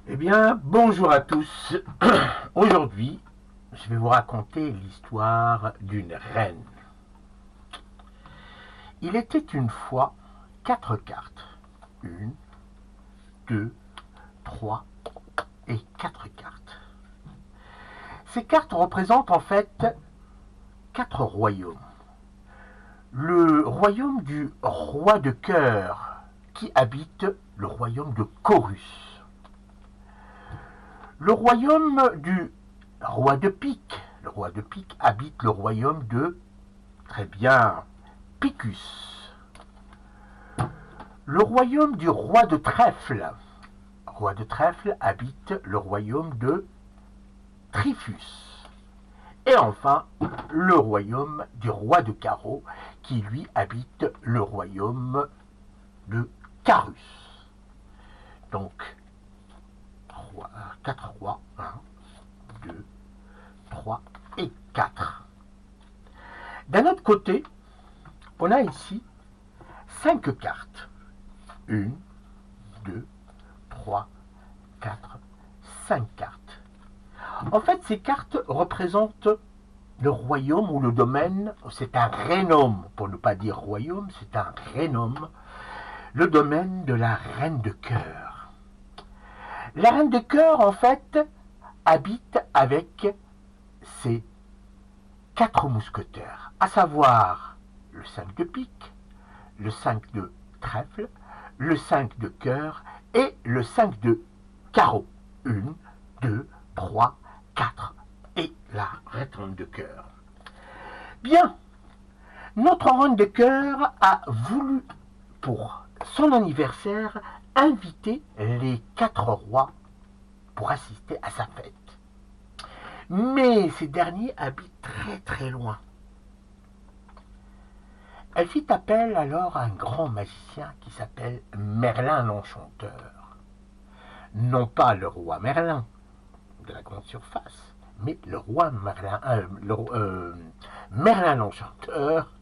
Eh bien, bonjour à tous. Aujourd'hui, je vais vous raconter l'histoire d'une reine. Il était une fois 4 cartes. Une, deux, trois et 4 cartes. Ces cartes représentent en fait 4 royaumes. Le royaume du roi de cœur qui habite le royaume de Chorus. Le royaume du roi de pique. Le roi de pique habite le royaume de, très bien, Picus. Le royaume du roi de trèfle. Le roi de trèfle habite le royaume de Tryphus. Et enfin, le royaume du roi de carreau qui lui habite le royaume de Carus. Donc, 4 rois, 1, 2, 3 et 4. D'un autre côté, on a ici 5 cartes. 1, 2, 3, 4, 5 cartes. En fait, ces cartes représentent le royaume ou le domaine, c'est un rénome, pour ne pas dire royaume, c'est un rénome, le domaine de la reine de cœur. La reine de cœur, en fait, habite avec ses 4 mousquetaires, à savoir le 5 de pique, le 5 de trèfle, le 5 de cœur et le 5 de carreau. 1, 2, 3, 4 et la reine de cœur. Bien, notre reine de cœur a voulu, pour son anniversaire, inviter les 4 rois pour assister à sa fête. Mais ces derniers habitent très très loin. Elle fit appel alors à un grand magicien qui s'appelle Merlin l'Enchanteur. Non pas le roi Merlin de la grande surface, mais le roi Merlin l'Enchanteur,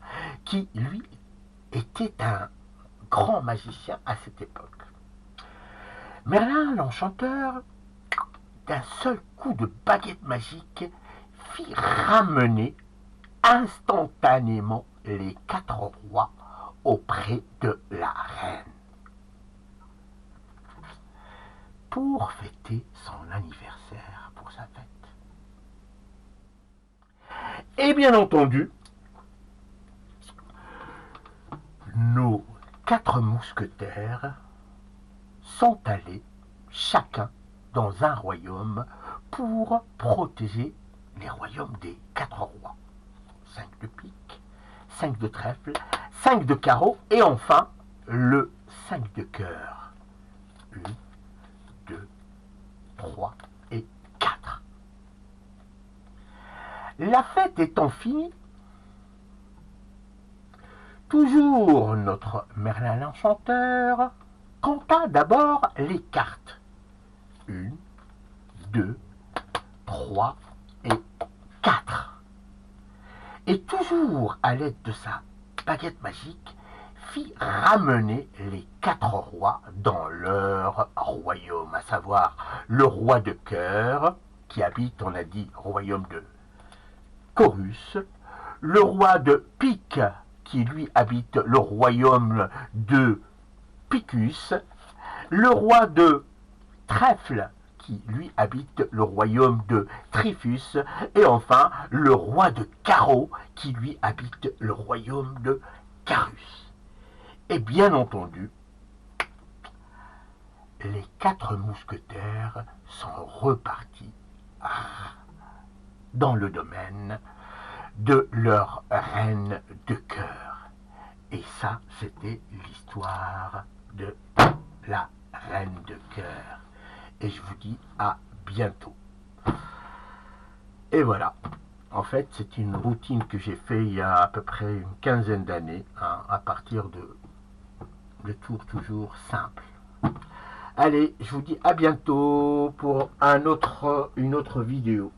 qui lui était un grand magicien à cette époque. Merlin l'Enchanteur, d'un seul coup de baguette magique, fit ramener instantanément les 4 rois auprès de la reine pour fêter son anniversaire pour sa fête. Et bien entendu, nos 4 mousquetaires sont allés chacun dans un royaume pour protéger les royaumes des 4 rois. 5 de pique, 5 de trèfle, 5 de carreau et enfin le 5 de cœur. 1, 2, 3 et 4. La fête étant finie, toujours notre Merlin l'Enchanteur compta d'abord les cartes. 1, 2, 3 et 4. Et toujours à l'aide de sa baguette magique, fit ramener les 4 rois dans leur royaume, à savoir le roi de cœur, qui habite, on a dit, royaume de Chorus, le roi de pique, qui lui habite le royaume de Picus, le roi de trèfle, qui lui habite le royaume de Tryphus, et enfin le roi de carreau, qui lui habite le royaume de Carus. Et bien entendu, les 4 mousquetaires sont repartis dans le domaine de leur reine de cœur. Et ça, c'était l'histoire de la reine de cœur. Et je vous dis à bientôt. Et voilà. En fait, c'est une routine que j'ai fait il y a à peu près une quinzaine d'années, hein, à partir de tours toujours simples. Allez, je vous dis à bientôt pour une autre vidéo.